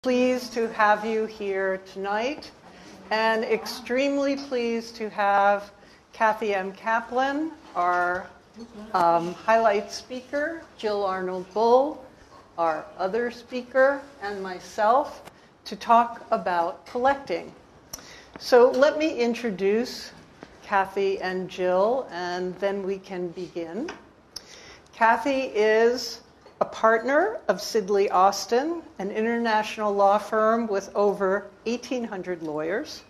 Pleased to have you here tonight, and extremely pleased to have Kathy M. Kaplan, our highlight speaker, Jill Arnold-Bull, our other speaker, and myself to talk about collecting. So let me introduce Kathy and Jill, and then we can begin. Kathy is a partner of Sidley Austin, an international law firm with over 1,800 lawyers,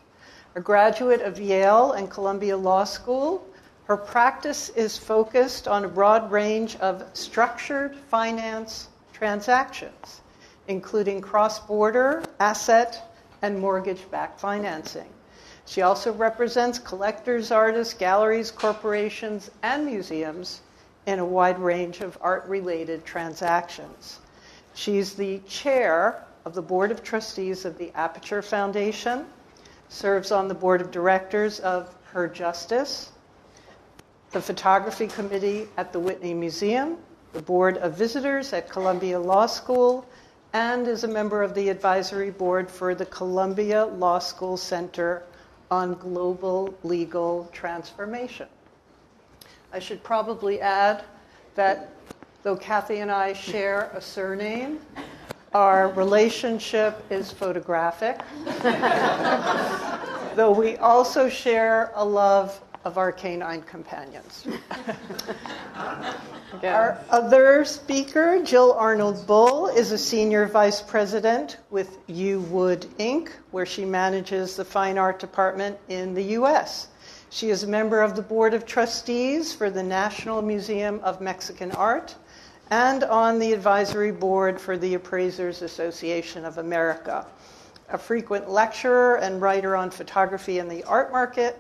a graduate of Yale and Columbia Law School. Her practice is focused on a broad range of structured finance transactions, including cross-border, asset, and mortgage-backed financing. She also represents collectors, artists, galleries, corporations, and museums in a wide range of art-related transactions. She's the chair of the Board of Trustees of the Aperture Foundation, serves on the Board of Directors of Her Justice, the Photography Committee at the Whitney Museum, the Board of Visitors at Columbia Law School, and is a member of the Advisory Board for the Columbia Law School Center on Global Legal Transformation. I should probably add that though Kathy and I share a surname, our relationship is photographic, though we also share a love of our canine companions. Our other speaker, Jill Arnold-Bull, is a senior vice president with U Wood, Inc., where she manages the fine art department in the U.S. She is a member of the Board of Trustees for the National Museum of Mexican Art and on the advisory board for the Appraisers Association of America. A frequent lecturer and writer on photography and the art market,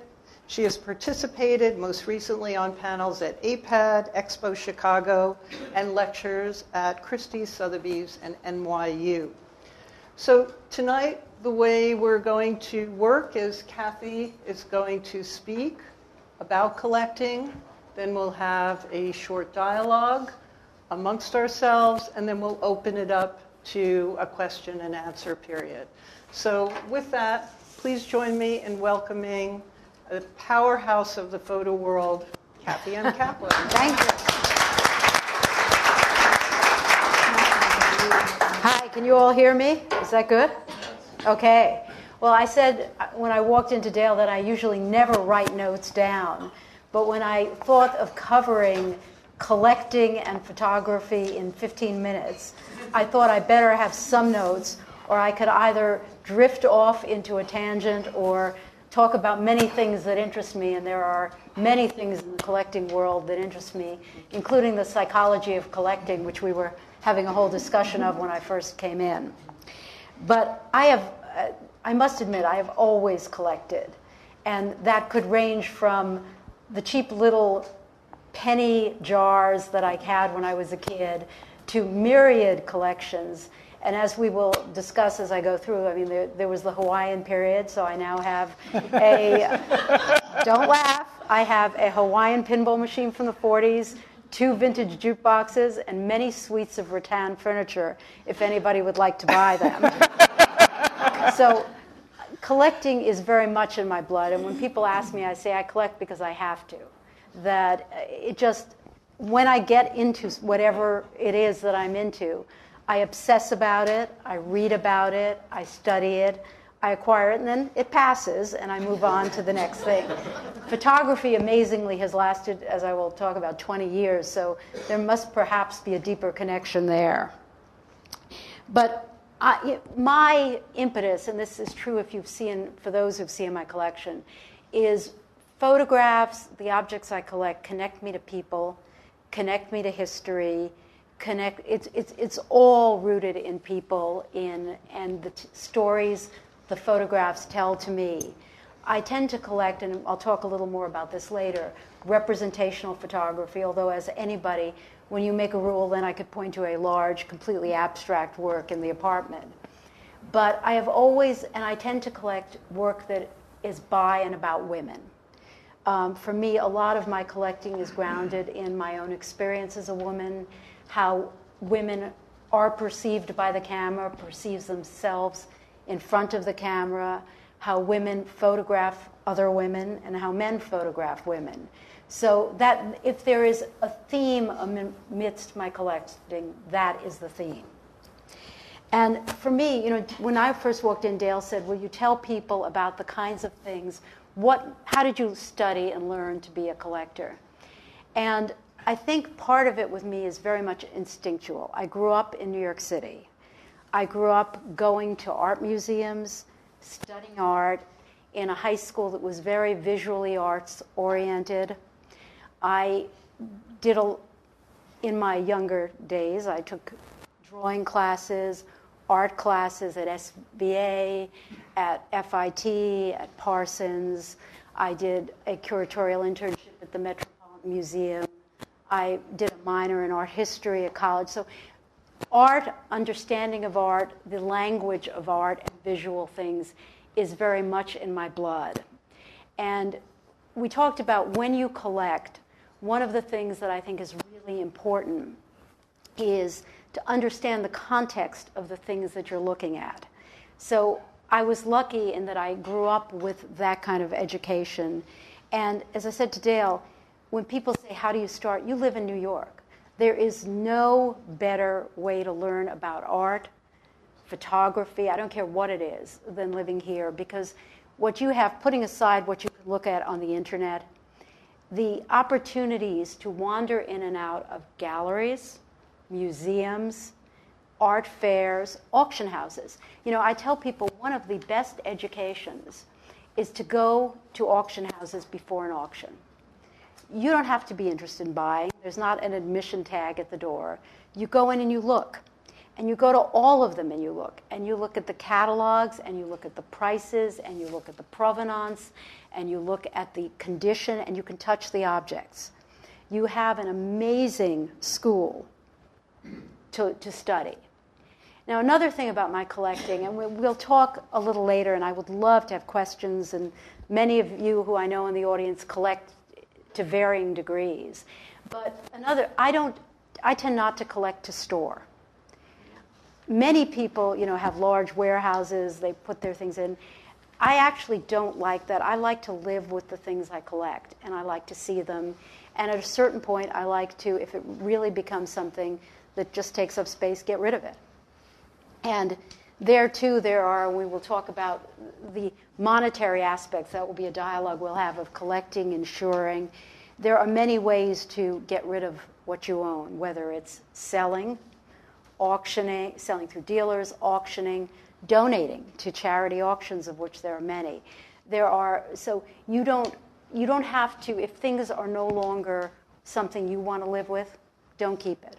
she has participated most recently on panels at APAD, Expo Chicago, and lectures at Christie's, Sotheby's, and NYU. So tonight, the way we're going to work is Kathy is going to speak about collecting, then we'll have a short dialogue amongst ourselves, and then we'll open it up to a question and answer period. So with that, please join me in welcoming the powerhouse of the photo world, Kathy M. Kaplan. Thank you. Hi, can you all hear me? Is that good? Okay. Well, I said when I walked into Dale that I usually never write notes down. But when I thought of covering collecting and photography in 15 minutes, I thought I better have some notes, or I could either drift off into a tangent or talk about many things that interest me. And there are many things in the collecting world that interest me, including the psychology of collecting, which we were having a whole discussion of when I first came in. But I must admit, I have always collected. And that could range from the cheap little penny jars that I had when I was a kid to myriad collections. And as we will discuss as I go through, I mean, there was the Hawaiian period, so I now have don't laugh, I have a Hawaiian pinball machine from the 40s, 2 vintage jukeboxes, and many suites of rattan furniture, if anybody would like to buy them. So collecting is very much in my blood, and when people ask me, I say I collect because I have to. That it just, when I get into whatever it is that I'm into, I obsess about it, I read about it, I study it, I acquire it, and then it passes, and I move on to the next thing. Photography, amazingly, has lasted, as I will talk about, 20 years, so there must perhaps be a deeper connection there. But my impetus, and this is true if you've seen, for those who've seen my collection, is photographs, the objects I collect, connect me to people, connect me to history, it's all rooted in people, and the stories the photographs tell to me. I tend to collect, and I'll talk a little more about this later, representational photography, although as anybody, when you make a rule, then I could point to a large, completely abstract work in the apartment. But I have always, and I tend to collect work that is by and about women. For me, a lot of my collecting is grounded in my own experience as a woman, how women are perceived by the camera, perceives themselves in front of the camera, how women photograph other women, and how men photograph women. So that if there is a theme amidst my collecting, that is the theme. And for me, when I first walked in, Dale said, will you tell people about the kinds of things, how did you study and learn to be a collector? And I think part of it with me is very much instinctual. I grew up in New York City. I grew up going to art museums, studying art in a high school that was very visually arts oriented. I did, in my younger days, I took drawing classes, art classes at SVA, at FIT, at Parsons. I did a curatorial internship at the Metropolitan Museum. I did a minor in art history at college. So art, understanding of art, the language of art and visual things is very much in my blood. And we talked about when you collect, one of the things that I think is really important is to understand the context of the things that you're looking at. So I was lucky in that I grew up with that kind of education. And as I said to Dale, when people say, how do you start? You live in New York. There is no better way to learn about art, photography, I don't care what it is, than living here. Because what you have, putting aside what you can look at on the internet, the opportunities to wander in and out of galleries, museums, art fairs, auction houses. I tell people one of the best educations is to go to auction houses before an auction. You don't have to be interested in buying. There's not an admission tag at the door. You go in and you look. And you go to all of them and you look. And you look at the catalogs, and you look at the prices, and you look at the provenance, and you look at the condition, and you can touch the objects. You have an amazing school to study. Now, another thing about my collecting, and we'll talk a little later, and I would love to have questions, and many of you who I know in the audience collect to varying degrees. But I tend not to collect to store. Many people, have large warehouses, they put their things in. I actually don't like that. I like to live with the things I collect, and I like to see them. And at a certain point, I like to, if it really becomes something that just takes up space, get rid of it. And there, too, we will talk about the monetary aspects. That will be a dialogue we'll have of collecting, insuring. There are many ways to get rid of what you own, whether it's selling, auctioning, selling through dealers, auctioning, donating to charity auctions, of which there are many. So you don't have to, if things are no longer something you want to live with, don't keep it.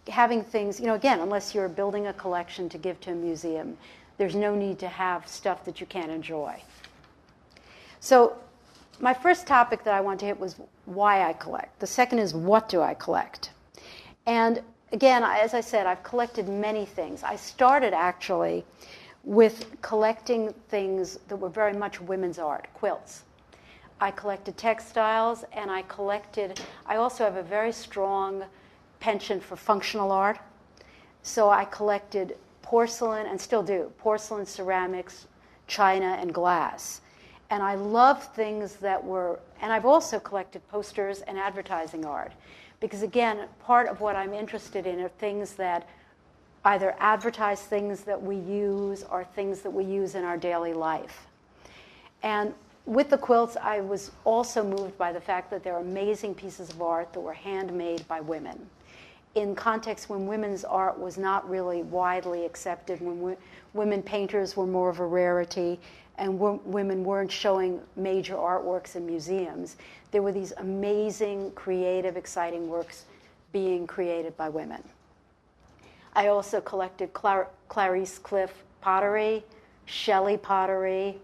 Having things, again, unless you're building a collection to give to a museum, there's no need to have stuff that you can't enjoy. So my first topic that I want to hit was why I collect. The second is, what do I collect? And again, as I said, I've collected many things. I started actually with collecting things that were very much women's art, quilts. I collected textiles, and I also have a very strong penchant for functional art. So I collected porcelain, and still do, porcelain, ceramics, china, and glass. And I love things and I've also collected posters and advertising art. Because again, part of what I'm interested in are things that either advertise things that we use or things that we use in our daily life. And with the quilts, I was also moved by the fact that they're amazing pieces of art that were handmade by women. In context when women's art was not really widely accepted, when women painters were more of a rarity, and women weren't showing major artworks in museums, there were these amazing, creative, exciting works being created by women. I also collected Clarice Cliff pottery, Shelley pottery,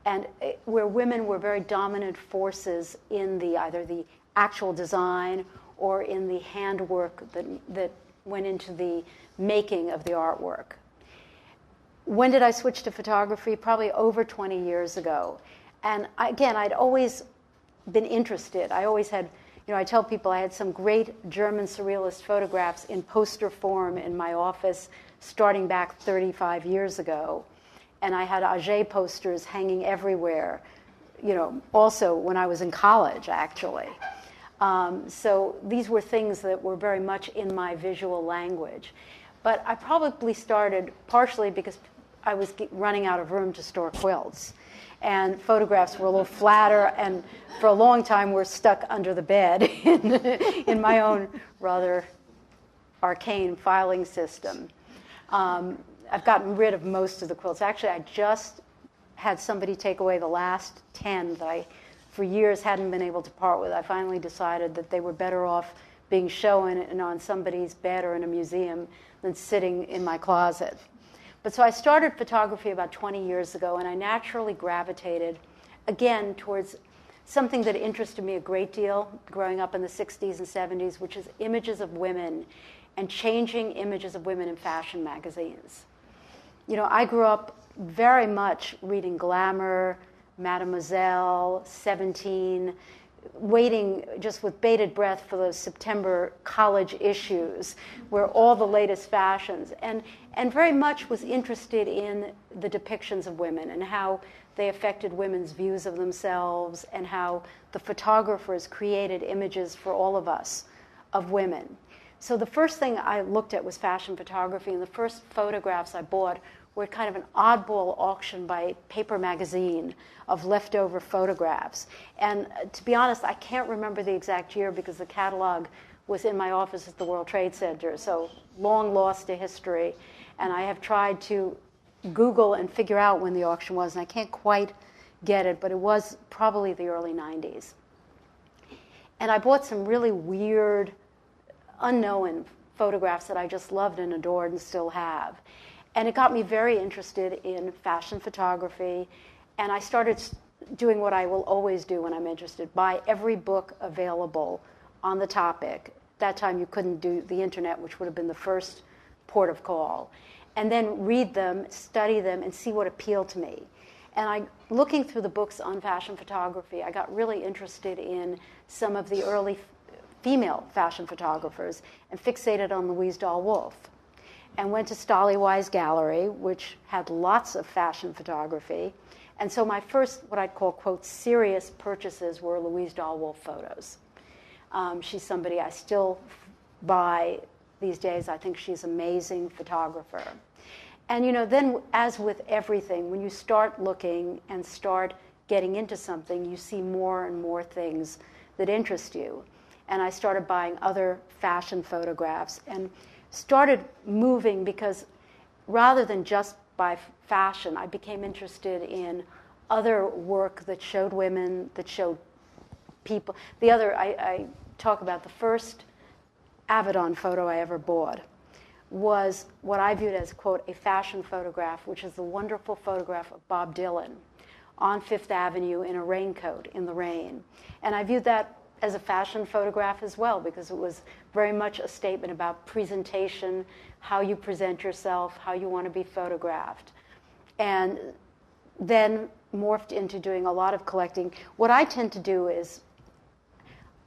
and where women were very dominant forces in either the actual design or in the handwork that went into the making of the artwork. When did I switch to photography? Probably over 20 years ago. And again, I'd always been interested. I always had, I tell people I had some great German surrealist photographs in poster form in my office starting back 35 years ago. And I had Auger posters hanging everywhere, also when I was in college, actually. So these were things that were very much in my visual language. But I probably started partially because I was running out of room to store quilts. And photographs were a little flatter, and for a long time were stuck under the bed in my own rather arcane filing system. I've gotten rid of most of the quilts. Actually, I just had somebody take away the last 10 that I, for years, hadn't been able to part with. I finally decided that they were better off being shown on somebody's bed or in a museum than sitting in my closet. But so I started photography about 20 years ago, and I naturally gravitated, again, towards something that interested me a great deal growing up in the 60s and 70s, which is images of women and changing images of women in fashion magazines. I grew up very much reading Glamour, Mademoiselle, 17, waiting just with bated breath for those September college issues where all the latest fashions, and very much was interested in the depictions of women and how they affected women's views of themselves and how the photographers created images for all of us of women. So the first thing I looked at was fashion photography, and the first photographs I bought were kind of an oddball auction by Paper Magazine of leftover photographs. And to be honest, I can't remember the exact year because the catalog was in my office at the World Trade Center, so long lost to history. And I have tried to Google and figure out when the auction was, and I can't quite get it, but it was probably the early 90s. And I bought some really weird, unknown photographs that I just loved and adored and still have. And it got me very interested in fashion photography, and I started doing what I will always do when I'm interested, buy every book available on the topic. At that time you couldn't do the internet, which would have been the first port of call, and then read them, study them, and see what appealed to me. And looking through the books on fashion photography, I got really interested in some of the early female fashion photographers and fixated on Louise Dahl-Wolff, and went to Shawn Gallery, which had lots of fashion photography. And so my first, what I'd call, quote, serious purchases were Louise Dahl-Wolff photos. She's somebody I still buy these days. I think she's an amazing photographer. And then, as with everything, when you start looking and start getting into something, you see more and more things that interest you. And I started buying other fashion photographs and started moving, because rather than just by fashion, I became interested in other work that showed women, that showed people. I talk about the first Avedon photo I ever bought was what I viewed as, quote, a fashion photograph, which is the wonderful photograph of Bob Dylan on Fifth Avenue in a raincoat in the rain. And I viewed that as a fashion photograph as well, because it was very much a statement about presentation, how you present yourself, how you want to be photographed. And then morphed into doing a lot of collecting. What I tend to do is,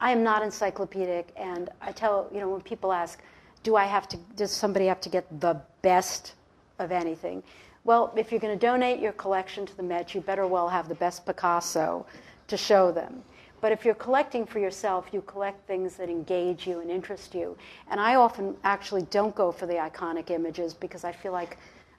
I am not encyclopedic, and I tell, when people ask, does somebody have to get the best of anything? Well, if you're going to donate your collection to the Met, you better well have the best Picasso to show them. But if you're collecting for yourself, you collect things that engage you and interest you. And I often actually don't go for the iconic images because I feel like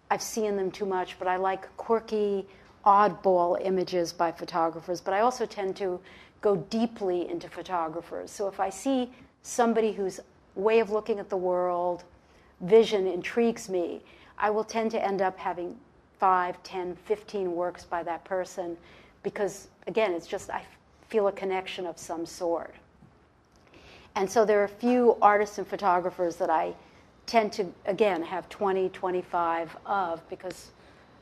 I've seen them too much, but I like quirky, oddball images by photographers. But I also tend to go deeply into photographers. So if I see somebody whose way of looking at the world, vision intrigues me, I will tend to end up having 5, 10, 15 works by that person because, again, it's just I feel a connection of some sort. And so there are a few artists and photographers that I tend to, again, have 20, 25 of because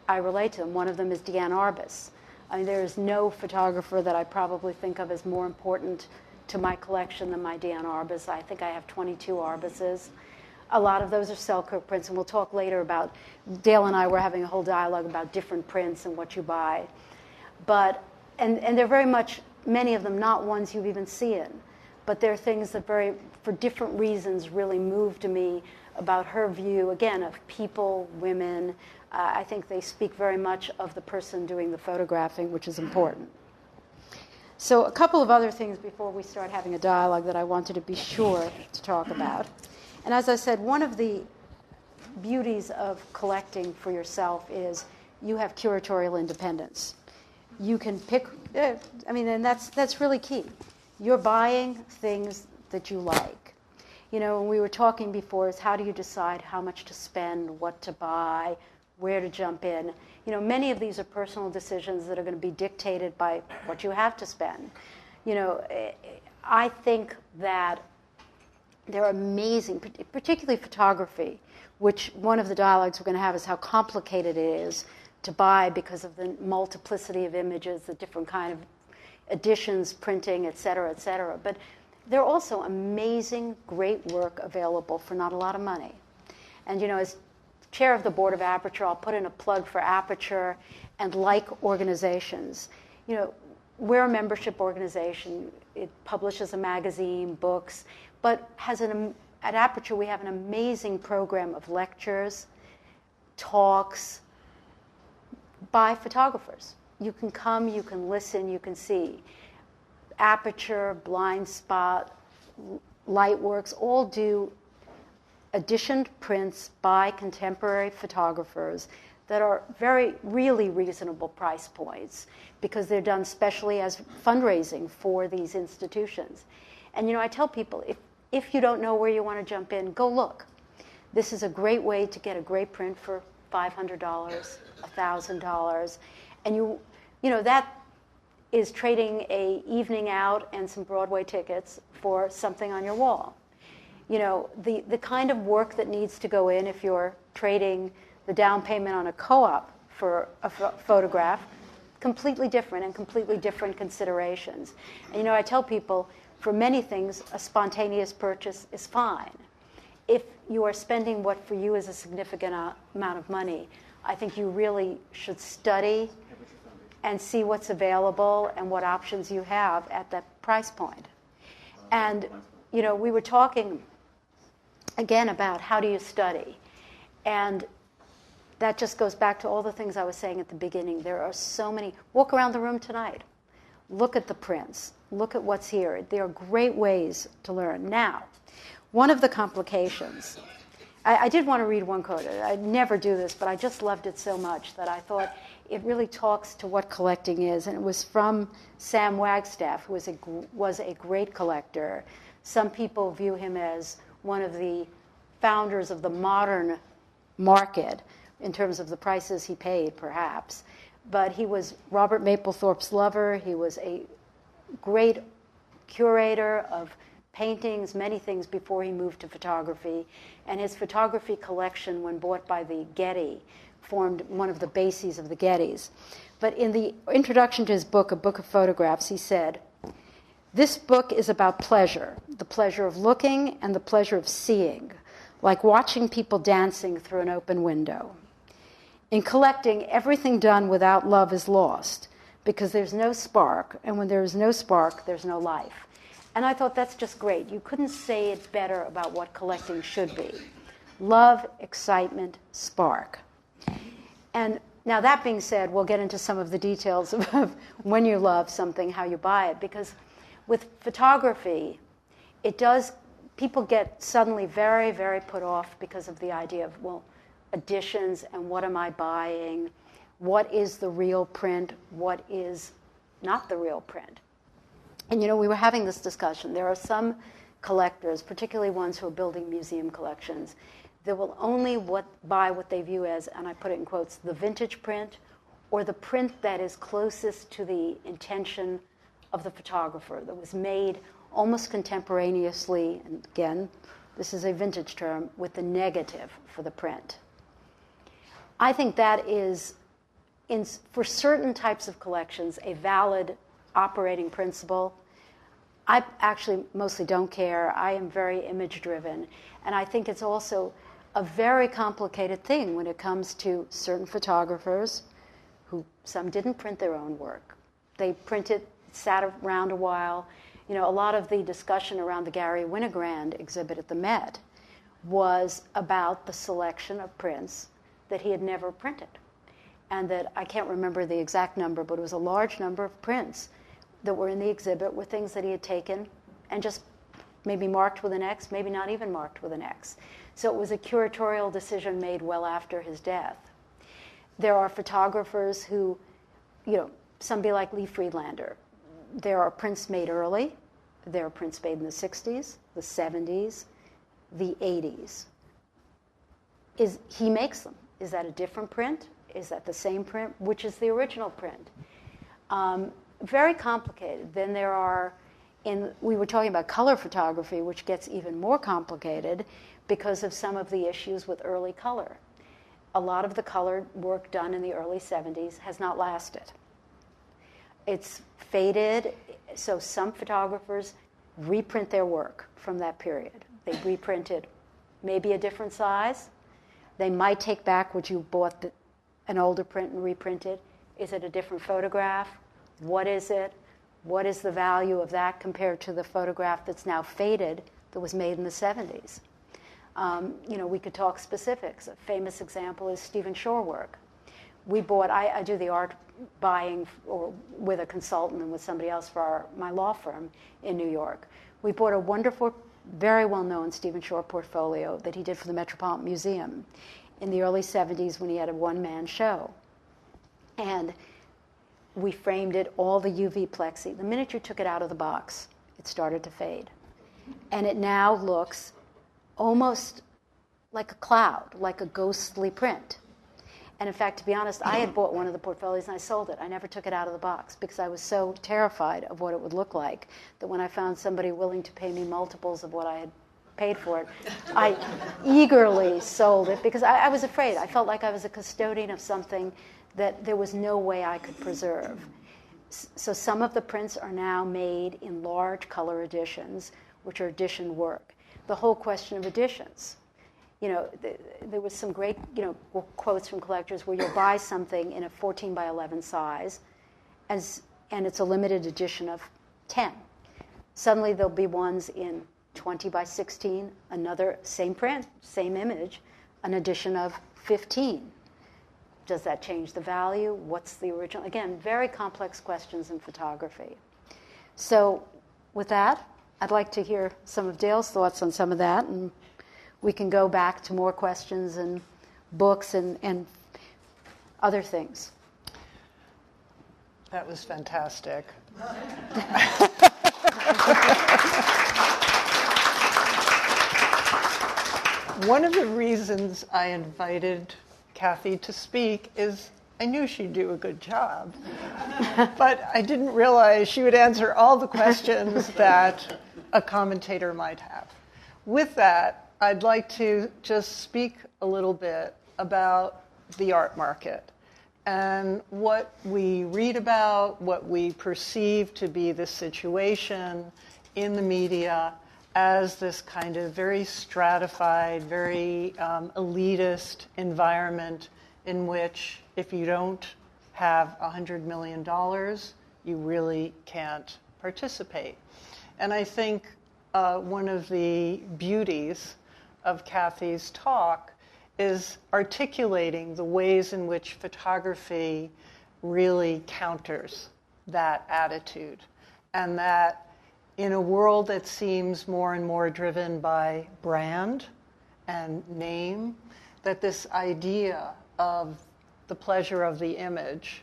I relate to them. One of them is Diane Arbus. I mean, there is no photographer that I probably think of as more important to my collection than my Diane Arbus. I think I have 22 Arbuses. A lot of those are Selkirk prints, and we'll talk later about, Dale and I were having a whole dialogue about different prints and what you buy. But, and they're very much, many of them not ones you've even seen. but there are things that for different reasons, really moved me about her view, again, of people, women. I think they speak very much of the person doing the photographing, which is important. So a couple of other things before we start having a dialogue that I wanted to be sure to talk about. And as I said, one of the beauties of collecting for yourself is you have curatorial independence. You can pick, and that's really key. You're buying things that you like. When we were talking before, is how do you decide how much to spend, what to buy, where to jump in. Many of these are personal decisions that are going to be dictated by what you have to spend. I think that they're amazing, particularly photography, which one of the dialogues we're going to have is how complicated it is to buy because of the multiplicity of images, the different kind of editions, printing, et cetera, et cetera. But there are also amazing, great work available for not a lot of money. And, as chair of the board of Aperture, I'll put in a plug for Aperture and like organizations. We're a membership organization. It publishes a magazine, books, but at Aperture we have an amazing program of lectures, talks by photographers. You can come, you can listen, you can see. Aperture, Blind Spot, Lightworks all do editioned prints by contemporary photographers that are really reasonable price points because they're done specially as fundraising for these institutions. And I tell people, if you don't know where you want to jump in, go look. This is a great way to get a great print for $500, $1,000, and that is trading a evening out and some Broadway tickets for something on your wall. The kind of work that needs to go in if you're trading the down payment on a co-op for a photograph, completely different and completely different considerations. And I tell people, for many things, a spontaneous purchase is fine. If you are spending what for you is a significant amount of money, I think you really should study and see what's available and what options you have at that price point. And, we were talking again about how do you study. And that just goes back to all the things I was saying at the beginning. There are so many. Walk around the room tonight. Look at the prints. Look at what's here. There are great ways to learn. Now, one of the complications, I did want to read one quote. I never do this, but I just loved it so much that I thought it really talks to what collecting is. And it was from Sam Wagstaff, who was a great collector. Some people view him as one of the founders of the modern market in terms of the prices he paid, perhaps. But he was Robert Mapplethorpe's lover. He was a great curator of paintings, many things before he moved to photography. And his photography collection, when bought by the Getty, formed one of the bases of the Gettys. But in the introduction to his book, A Book of Photographs, he said, "This book is about pleasure, the pleasure of looking and the pleasure of seeing, like watching people dancing through an open window. In collecting, everything done without love is lost, because there's no spark, and when there is no spark, there's no life." And I thought that's just great. You couldn't say it better about what collecting should be. Love, excitement, spark. And now that being said, we'll get into some of the details of when you love something, how you buy it, because with photography, people get suddenly very, very put off because of the idea of, editions and what am I buying? What is the real print? What is not the real print? And we were having this discussion. There are some collectors, particularly ones who are building museum collections, that will only buy what they view as, and I put it in quotes, the vintage print, or the print that is closest to the intention of the photographer, that was made almost contemporaneously, and again, this is a vintage term, with the negative for the print. I think that is, for certain types of collections, a valid operating principle. I actually mostly don't care. I am very image-driven, and I think it's also a very complicated thing when it comes to certain photographers who some didn't print their own work. They printed, sat around a while. You know, a lot of the discussion around the Gary Winogrand exhibit at the Met was about the selection of prints that he had never printed. And that, I can't remember the exact number, but it was a large number of prints that were in the exhibit were things that he had taken and just maybe marked with an X, maybe not even marked with an X. So it was a curatorial decision made well after his death. There are photographers who, you know, somebody like Lee Friedlander. There are prints made early. There are prints made in the 60s, the 70s, the 80s. He makes them. Is that a different print? Is that the same print? Which is the original print? Very complicated. Then there are, we were talking about color photography, which gets even more complicated because of some of the issues with early color. A lot of the color work done in the early 70s has not lasted. It's faded, so some photographers reprint their work from that period. They reprint it, maybe a different size. They might take back what you bought, an older print, and reprint it. Is it a different photograph? What is it? What is the value of that compared to the photograph that's now faded that was made in the 70s? You know, we could talk specifics. A famous example is Stephen Shore work. We bought, I do the art buying or with a consultant and with somebody else for my law firm in New York. We bought a wonderful, very well-known Stephen Shore portfolio that he did for the Metropolitan Museum in the early 70s when he had a one-man show. And we framed it, all the UV plexi. The minute you took it out of the box, it started to fade. And it now looks almost like a cloud, like a ghostly print. And in fact, to be honest, I had bought one of the portfolios and I sold it. I never took it out of the box because I was so terrified of what it would look like that when I found somebody willing to pay me multiples of what I had paid for it, I eagerly sold it because I was afraid. I felt like I was a custodian of something that there was no way I could preserve. So some of the prints are now made in large color editions, which are edition work. The whole question of editions. You know, there was some great, you know, quotes from collectors where you'll buy something in a 14 by 11 size, and it's a limited edition of 10. Suddenly there'll be ones in 20 by 16, another same print, same image, an edition of 15. Does that change the value? What's the original? Again, very complex questions in photography. So with that, I'd like to hear some of Dale's thoughts on some of that, and we can go back to more questions and books and other things. That was fantastic. One of the reasons I invited Kathy to speak is I knew she'd do a good job, but I didn't realize she would answer all the questions that a commentator might have. With that, I'd like to just speak a little bit about the art market and what we read about, what we perceive to be the situation in the media as this kind of very stratified, very elitist environment in which if you don't have $100 million, you really can't participate. And I think one of the beauties of Kathy's talk is articulating the ways in which photography really counters that attitude. And that in a world that seems more and more driven by brand and name, that this idea of the pleasure of the image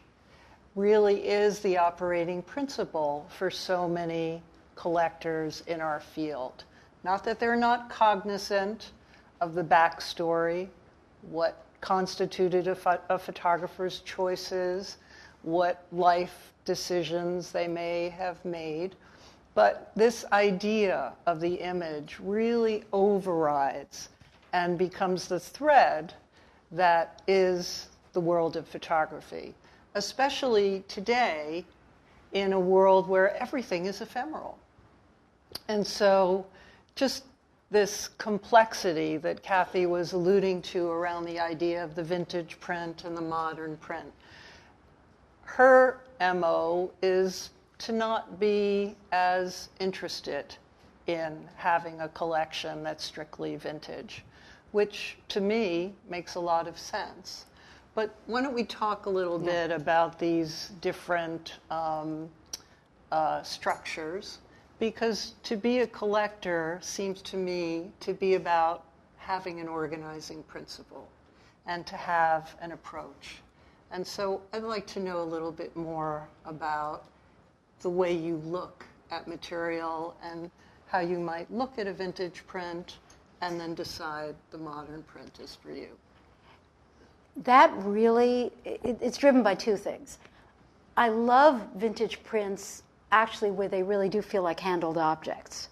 really is the operating principle for so many collectors in our field. Not that they're not cognizant of the backstory, what constituted a photographer's choices, what life decisions they may have made, but this idea of the image really overrides and becomes the thread that is the world of photography, especially today in a world where everything is ephemeral. And so just this complexity that Kathy was alluding to around the idea of the vintage print and the modern print. Her MO is to not be as interested in having a collection that's strictly vintage, which to me makes a lot of sense. But why don't we talk a little bit about these different structures? Because to be a collector seems to me to be about having an organizing principle and to have an approach. And so I'd like to know a little bit more about the way you look at material and how you might look at a vintage print and then decide the modern print is for you. That really, it's driven by two things. I love vintage prints actually where they really do feel like handled objects.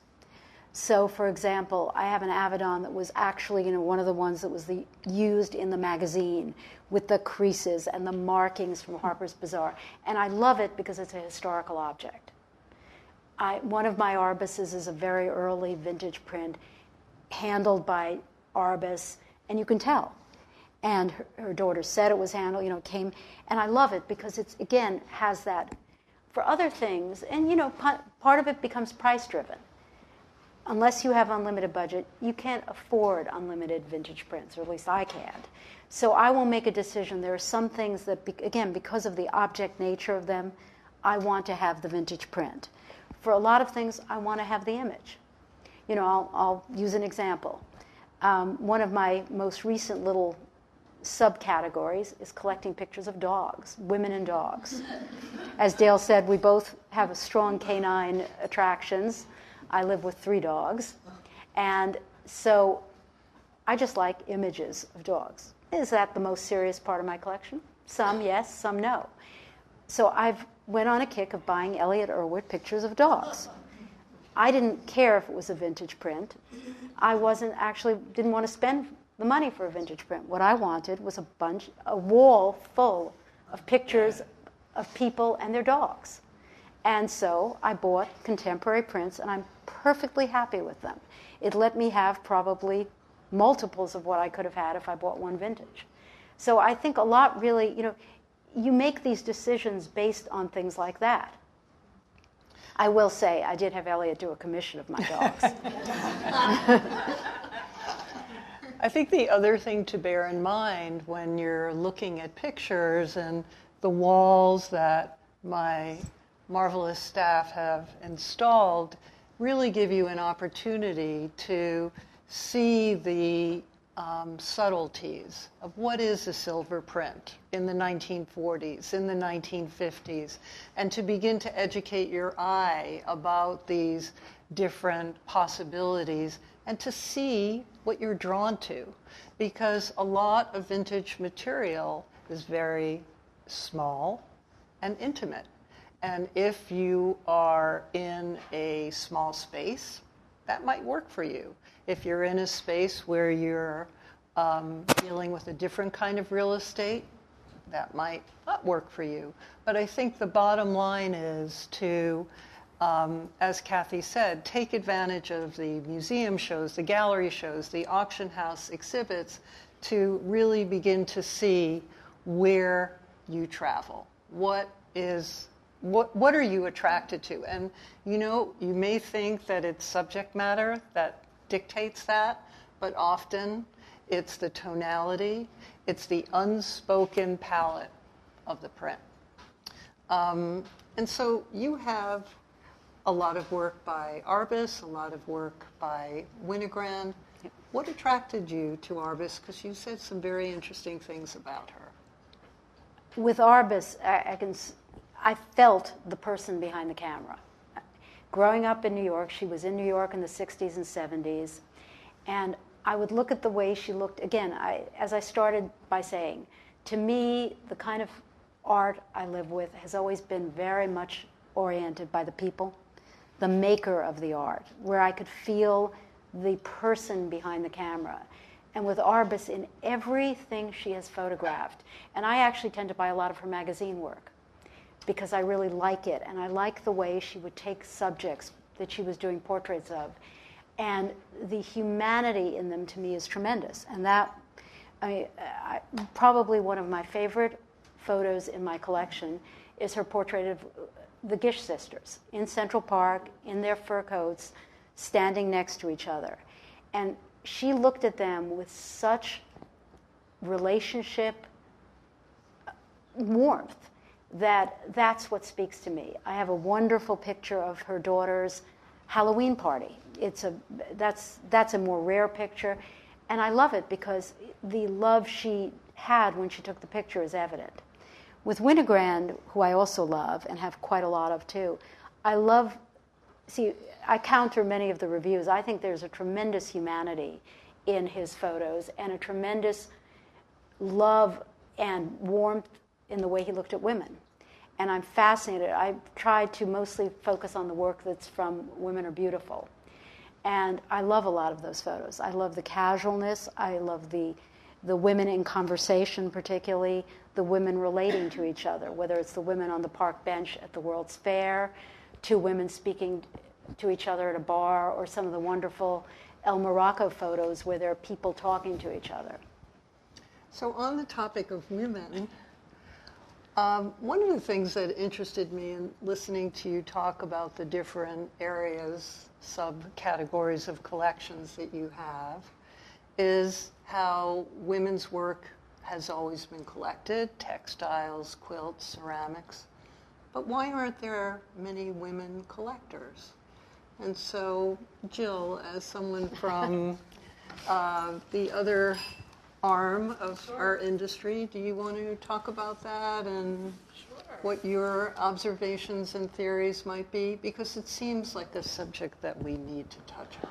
So, for example, I have an Avedon that was actually, one of the ones that was used in the magazine with the creases and the markings from Harper's Bazaar. And I love it because it's a historical object. One of my Arbuses is a very early vintage print handled by Arbus, and you can tell. And her daughter said it was handled, came, and I love it because it's, again, has that. For other things, and part of it becomes price driven. Unless you have unlimited budget, you can't afford unlimited vintage prints, or at least I can't. So I will make a decision. There are some things that, again, because of the object nature of them, I want to have the vintage print. For a lot of things, I want to have the image. I'll use an example. One of my most recent little subcategories is collecting pictures of dogs, women and dogs. As Dale said, we both have strong canine attractions. I live with 3 dogs. And so I just like images of dogs. Is that the most serious part of my collection? Some yes, some no. So I've went on a kick of buying Elliott Erwitt pictures of dogs. I didn't care if it was a vintage print. I didn't want to spend the money for a vintage print. What I wanted was a wall full of pictures of people and their dogs. And so I bought contemporary prints, and I'm perfectly happy with them. It let me have probably multiples of what I could have had if I bought one vintage. So I think a lot really, you make these decisions based on things like that. I will say I did have Elliot do a commission of my dogs. I think the other thing to bear in mind when you're looking at pictures and the walls that my marvelous staff have installed really give you an opportunity to see the subtleties of what is a silver print in the 1940s, in the 1950s, and to begin to educate your eye about these different possibilities and to see what you're drawn to. Because a lot of vintage material is very small and intimate. And if you are in a small space, that might work for you. If you're in a space where you're dealing with a different kind of real estate, that might not work for you. But I think the bottom line is to, as Kathy said, take advantage of the museum shows, the gallery shows, the auction house exhibits to really begin to see where you travel. What are you attracted to? And you may think that it's subject matter that dictates that, but often it's the tonality, it's the unspoken palette of the print. And so you have a lot of work by Arbus, a lot of work by Winogrand. What attracted you to Arbus? Because you said some very interesting things about her. With Arbus, I felt the person behind the camera. Growing up in New York, she was in New York in the 60s and 70s, and I would look at the way she looked. Again, as I started by saying, to me, the kind of art I live with has always been very much oriented by the people, the maker of the art, where I could feel the person behind the camera. And with Arbus, in everything she has photographed, and I actually tend to buy a lot of her magazine work because I really like it, and I like the way she would take subjects that she was doing portraits of, and the humanity in them to me is tremendous. And that, probably one of my favorite photos in my collection is her portrait of the Gish sisters in Central Park in their fur coats, standing next to each other. And she looked at them with such relationship warmth that's what speaks to me. I have a wonderful picture of her daughter's Halloween party. That's a more rare picture, and I love it because the love she had when she took the picture is evident. With Winogrand, who I also love and have quite a lot of too, I counter many of the reviews. I think there's a tremendous humanity in his photos and a tremendous love and warmth in the way he looked at women. And I'm fascinated. I've tried to mostly focus on the work that's from Women Are Beautiful. And I love a lot of those photos. I love the casualness. I love the women in conversation, particularly the women relating to each other, whether it's the women on the park bench at the World's Fair, two women speaking to each other at a bar, or some of the wonderful El Morocco photos where there are people talking to each other. So on the topic of women, one of the things that interested me in listening to you talk about the different areas, subcategories of collections that you have, is how women's work has always been collected, textiles, quilts, ceramics. But why aren't there many women collectors? And so, Jill, as someone from the other arm of our industry, do you want to talk about that and what your observations and theories might be? Because it seems like a subject that we need to touch on.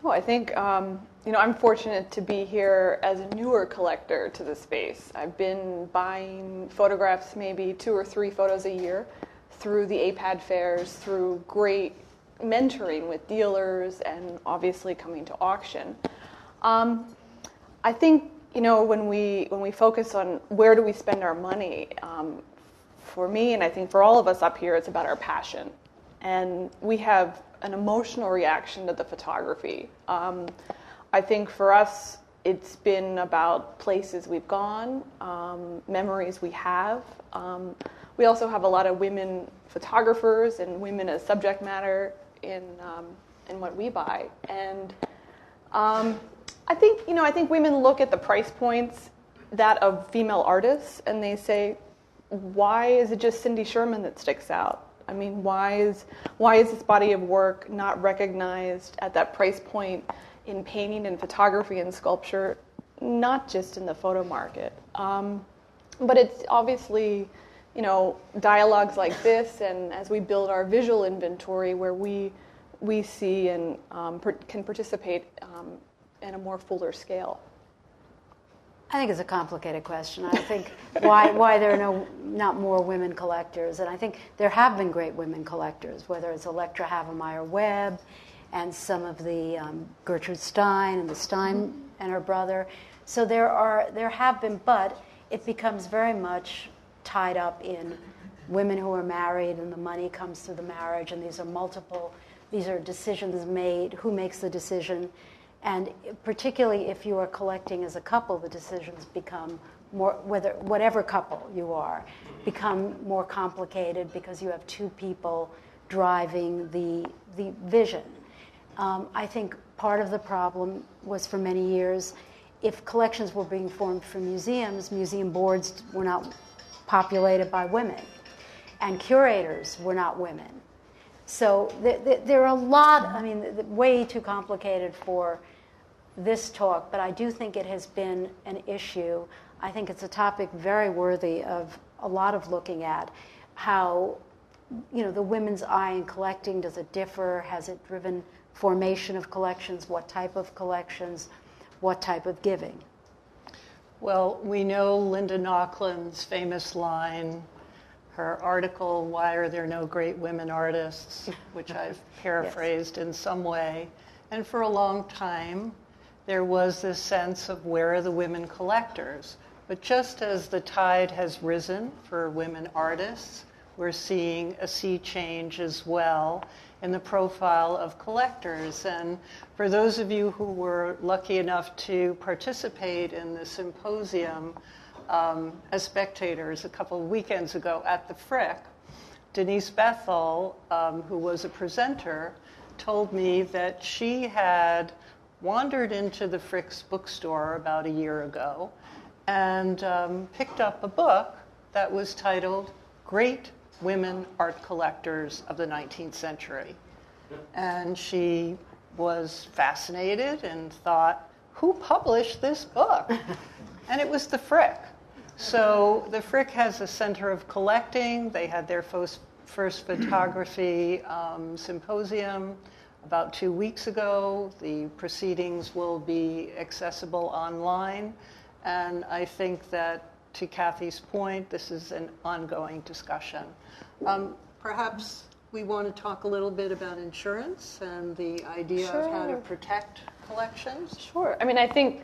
Well, I think, I'm fortunate to be here as a newer collector to the space. I've been buying photographs, maybe 2 or 3 photos a year, through the APAD fairs, through great mentoring with dealers, and obviously coming to auction. I think, when we focus on where do we spend our money, for me, and I think for all of us up here, it's about our passion. And we have an emotional reaction to the photography. I think for us, it's been about places we've gone, memories we have. We also have a lot of women photographers and women as subject matter in what we buy. And I think women look at the price points that of female artists and they say, why is it just Cindy Sherman that sticks out? I mean, why is this body of work not recognized at that price point in painting and photography and sculpture, not just in the photo market? But it's obviously, dialogues like this, and as we build our visual inventory where we see and can participate in a more fuller scale. I think it's a complicated question. I think why there are not more women collectors, and I think there have been great women collectors, whether it's Electra Havemeyer-Webb and some of the Gertrude Stein and the Stein and her brother. So there have been, but it becomes very much tied up in women who are married, and the money comes through the marriage, and these are decisions made, who makes the decision. And particularly if you are collecting as a couple, the decisions become more, whatever couple you are, become more complicated because you have 2 people driving the vision. I think part of the problem was for many years, if collections were being formed for museums, museum boards were not populated by women, and curators were not women. So there are a lot, way too complicated for this talk, but I do think it has been an issue. I think it's a topic very worthy of a lot of looking at. How, the women's eye in collecting, does it differ? Has it driven formation of collections? What type of collections? What type of giving? Well, we know Linda Naucklin's famous line, her article, "Why Are There No Great Women Artists?" which I've paraphrased in some way. And for a long time, there was this sense of where are the women collectors? But just as the tide has risen for women artists, we're seeing a sea change as well in the profile of collectors. And for those of you who were lucky enough to participate in the symposium as spectators a couple of weekends ago at the Frick, Denise Bethel, who was a presenter, told me that she had wandered into the Frick's bookstore about a year ago and picked up a book that was titled Great Women Art Collectors of the 19th Century. And she was fascinated and thought, who published this book? And it was the Frick. So the Frick has a center of collecting. They had their first photography symposium about 2 weeks ago. The proceedings will be accessible online. And I think that, to Kathy's point, this is an ongoing discussion. Perhaps we want to talk a little bit about insurance and the idea of how to protect collections. Sure. I mean, I think,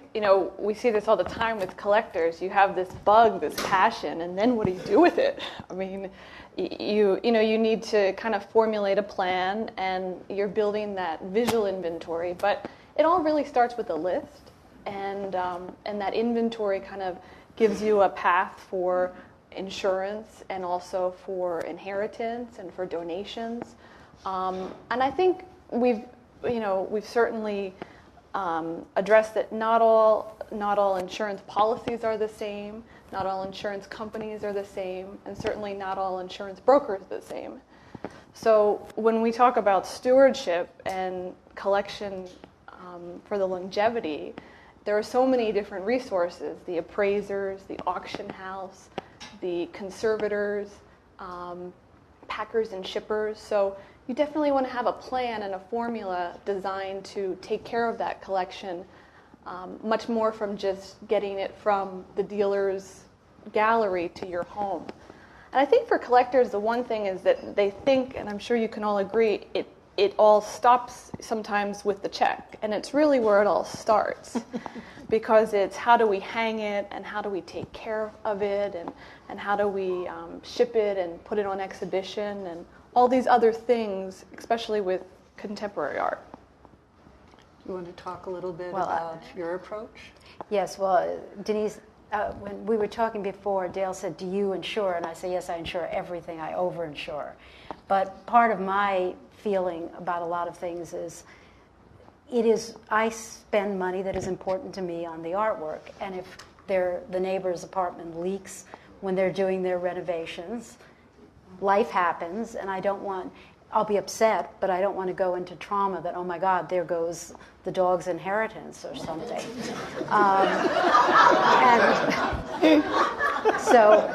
we see this all the time with collectors. You have this bug, this passion, and then what do you do with it? I mean, you need to kind of formulate a plan, and you're building that visual inventory. But it all really starts with a list, and that inventory kind of gives you a path for insurance and also for inheritance and for donations. And I think we've certainly addressed that not all insurance policies are the same, not all insurance companies are the same, and certainly not all insurance brokers are the same. So when we talk about stewardship and collection for the longevity, there are so many different resources: the appraisers, the auction house, the conservators, packers and shippers. So you definitely want to have a plan and a formula designed to take care of that collection, much more from just getting it from the dealer's gallery to your home. And I think for collectors, the one thing is that they think, and I'm sure you can all agree, it all stops sometimes with the check. And it's really where it all starts. Because it's how do we hang it, and how do we take care of it, and how do we ship it and put it on exhibition, and all these other things, especially with contemporary art. Do you want to talk a little bit about your approach? Yes, well, Denise, when we were talking before, Dale said, do you insure? And I say, yes, I insure everything. I over-insure. But part of my feeling about a lot of things is, I spend money that is important to me on the artwork. And if the neighbor's apartment leaks when they're doing their renovations, life happens, and I'll be upset, but I don't want to go into trauma that, oh my God, there goes the dog's inheritance or something. And so,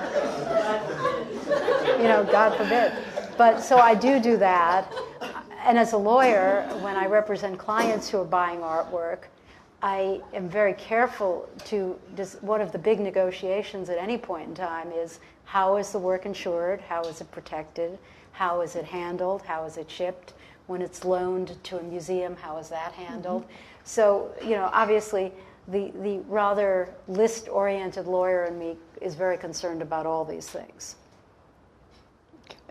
God forbid. But so I do that. And as a lawyer, when I represent clients who are buying artwork, I am very careful one of the big negotiations at any point in time is, how is the work insured? How is it protected? How is it handled? How is it shipped? When it's loaned to a museum, how is that handled? Mm-hmm. So, obviously, the rather list-oriented lawyer in me is very concerned about all these things.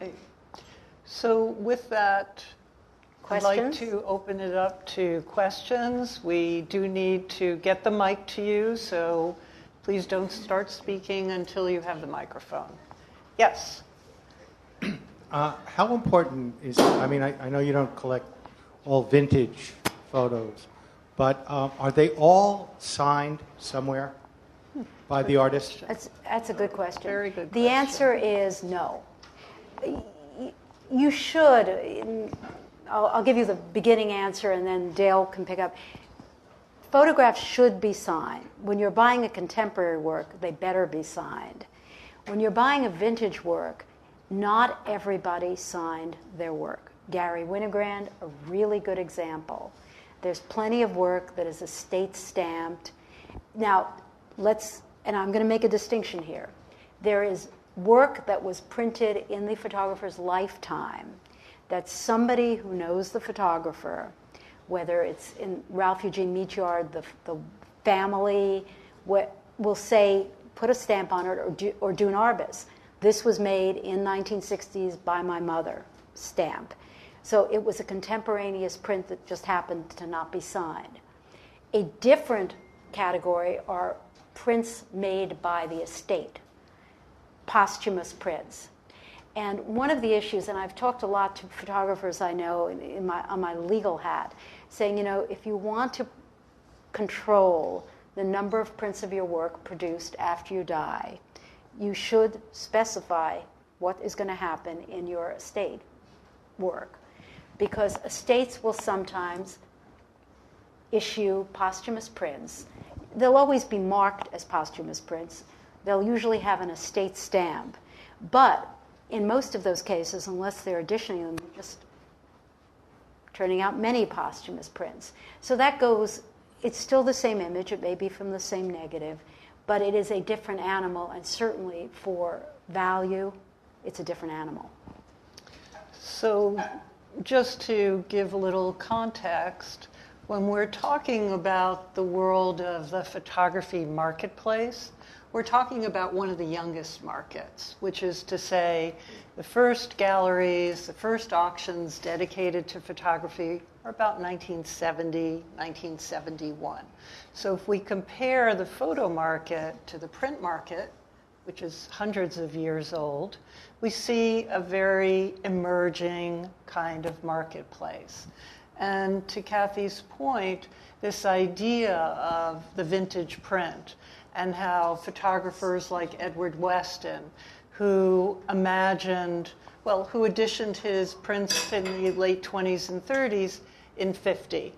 Okay. So with that, questions? I'd like to open it up to questions. We do need to get the mic to you, so please don't start speaking until you have the microphone. Yes? How important is, I know you don't collect all vintage photos, but are they all signed somewhere by the artist? That's a good question. Very good The question. answer is no. You should. I'll give you the beginning answer, and then Dale can pick up. Photographs should be signed. When you're buying a contemporary work, they better be signed. When you're buying a vintage work, not everybody signed their work. Gary Winogrand, a really good example. There's plenty of work that is estate stamped. Now, and I'm going to make a distinction here. There is work that was printed in the photographer's lifetime that somebody who knows the photographer, whether it's in Ralph Eugene Meachard, the family, will say, put a stamp on it, or Dune Arbus. This was made in 1960s by my mother, stamp. So it was a contemporaneous print that just happened to not be signed. A different category are prints made by the estate, posthumous prints. And one of the issues, and I've talked a lot to photographers I know on my legal hat, saying, if you want to control the number of prints of your work produced after you die, you should specify what is going to happen in your estate work. Because estates will sometimes issue posthumous prints. They'll always be marked as posthumous prints. They'll usually have an estate stamp. But in most of those cases, unless they're editioning them, they're just turning out many posthumous prints. So that goes, it's still the same image, it may be from the same negative, but it is a different animal, and certainly for value, it's a different animal. So just to give a little context, when we're talking about the world of the photography marketplace, we're talking about one of the youngest markets, which is to say the first galleries, the first auctions dedicated to photography are about 1970, 1971. So if we compare the photo market to the print market, which is hundreds of years old, we see a very emerging kind of marketplace. And to Kathy's point, this idea of the vintage print and how photographers like Edward Weston, who imagined, who editioned his prints in the late 20s and 30s in 50.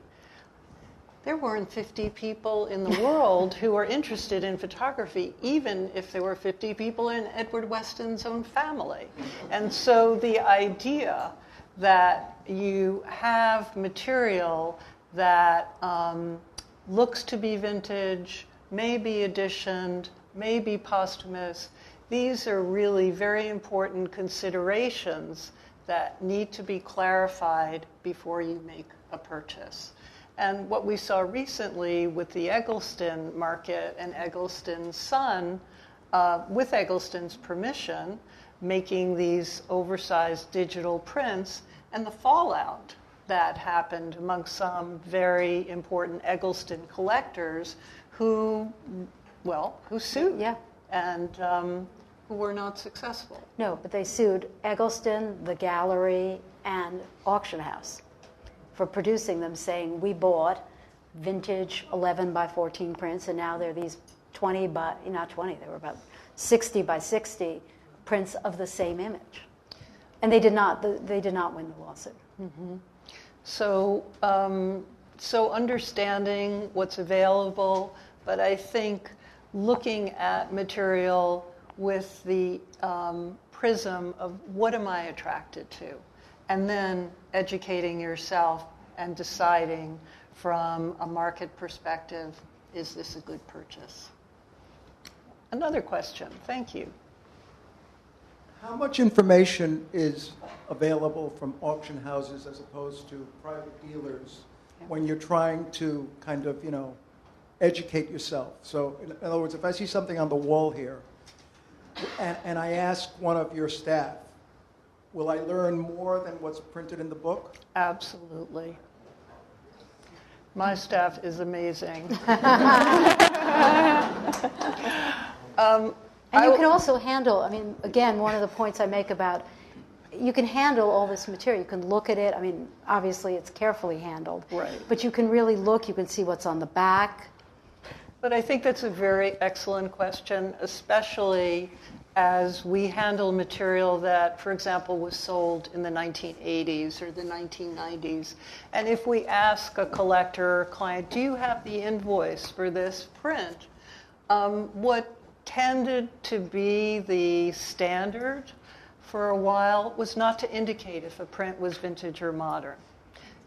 There weren't 50 people in the world who were interested in photography, even if there were 50 people in Edward Weston's own family. And so the idea that you have material that looks to be vintage, may be editioned, may be posthumous, these are really very important considerations that need to be clarified before you make a purchase. And what we saw recently with the Eggleston market and Eggleston's son, with Eggleston's permission, making these oversized digital prints, and the fallout that happened among some very important Eggleston collectors who sued, and who were not successful. No, but they sued Eggleston, the gallery, and auction house for producing them, saying we bought vintage 11 by 14 prints, and now they're these 20 by, not 20, they were about 60 by 60 prints of the same image. And they did not win the lawsuit. Mm-hmm. So understanding what's available, but I think looking at material with the prism of what am I attracted to, and then educating yourself and deciding from a market perspective, is this a good purchase? Another question, thank you. How much information is available from auction houses as opposed to private dealers when you're trying to kind of, educate yourself? So in other words, if I see something on the wall here and I ask one of your staff, will I learn more than what's printed in the book? Absolutely. My staff is amazing. And you can also handle, again, one of the points I make about, you can handle all this material. You can look at it. Obviously it's carefully handled. Right. But you can really look. You can see what's on the back. But I think that's a very excellent question, especially as we handle material that, for example, was sold in the 1980s or the 1990s. And if we ask a collector or client, do you have the invoice for this print? What tended to be the standard for a while was not to indicate if a print was vintage or modern.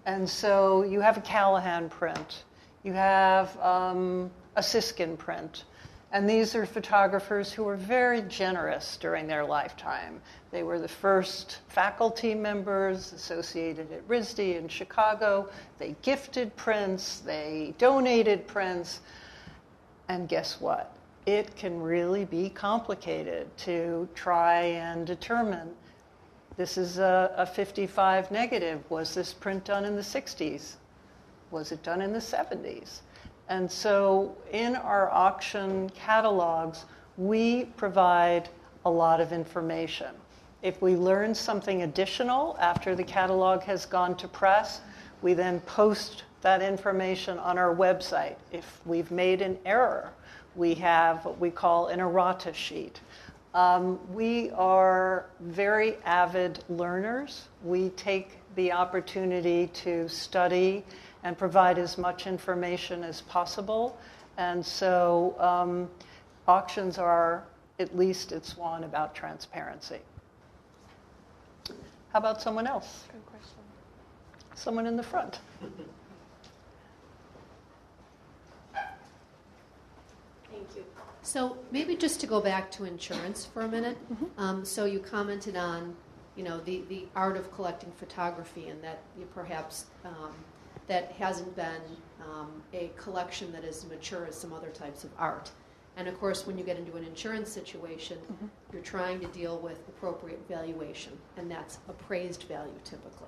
And so you have a Callahan print, you have a Siskin print, and these are photographers who were very generous during their lifetime. They were the first faculty members associated at RISD in Chicago. They gifted prints, they donated prints, and guess what? It can really be complicated to try and determine, this is a 55 negative. Was this print done in the 60s? Was it done in the 70s? And so in our auction catalogs, we provide a lot of information. If we learn something additional after the catalog has gone to press, we then post that information on our website. If we've made an error, we have what we call an errata sheet. We are very avid learners. We take the opportunity to study and provide as much information as possible. And so auctions are, at least it's one about transparency. How about someone else? Good question. Someone in the front. Thank you. So maybe just to go back to insurance for a minute. So you commented on, the art of collecting photography, and that you perhaps that hasn't been a collection that is mature as some other types of art. And of course, when you get into an insurance situation, you're trying to deal with appropriate valuation, and that's appraised value typically.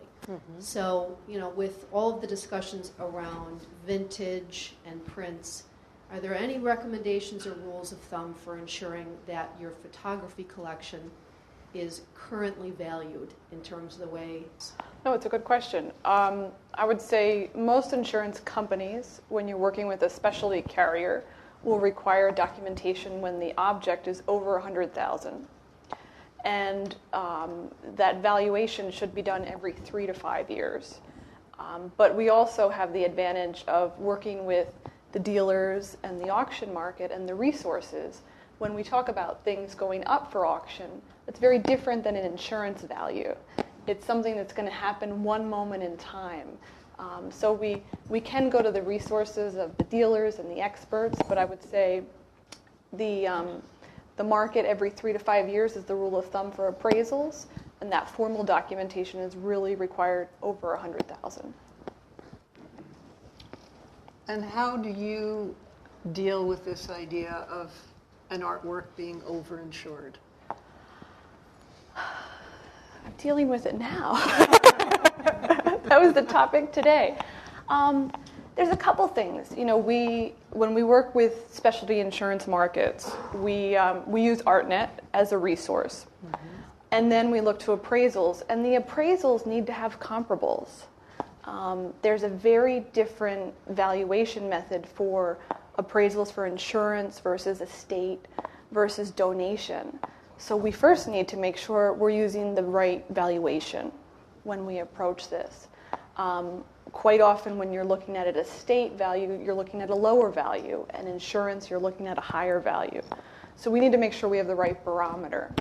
So, with all of the discussions around vintage and prints, are there any recommendations or rules of thumb for ensuring that your photography collection is currently valued in terms of the way? No, it's a good question. I would say most insurance companies, when you're working with a specialty carrier, will require documentation when the object is over $100,000. And that valuation should be done every 3 to 5 years. But we also have the advantage of working with the dealers and the auction market and the resources. When we talk about things going up for auction, it's very different than an insurance value. It's something that's going to happen one moment in time. So we can go to the resources of the dealers and the experts, but I would say the market every 3 to 5 years is the rule of thumb for appraisals, and that formal documentation is really required over 100,000. And how do you deal with this idea of an artwork being overinsured? I'm dealing with it now. That was the topic today. There's a couple things. When we work with specialty insurance markets, we use ArtNet as a resource. And then we look to appraisals, and the appraisals need to have comparables. There's a very different valuation method for appraisals for insurance versus estate versus donation. So we first need to make sure we're using the right valuation when we approach this. Quite often when you're looking at an estate value, you're looking at a lower value, and insurance, you're looking at a higher value. So we need to make sure we have the right barometer.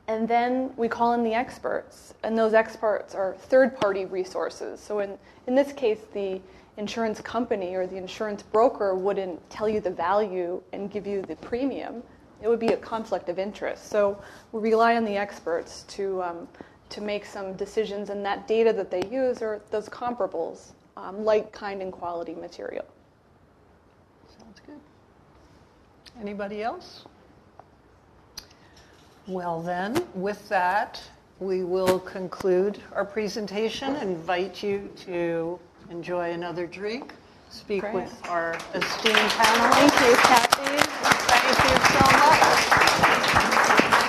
And then we call in the experts, and those experts are third-party resources. So in this case, the insurance company or the insurance broker wouldn't tell you the value and give you the premium. It would be a conflict of interest. So we rely on the experts to make some decisions, and that data that they use are those comparables, like, kind, and quality material. Sounds good. Anybody else? Well then, with that, we will conclude our presentation and invite you to enjoy another drink, speak Great. with our esteemed panelists. Thank you, Kathy. Thank you so much.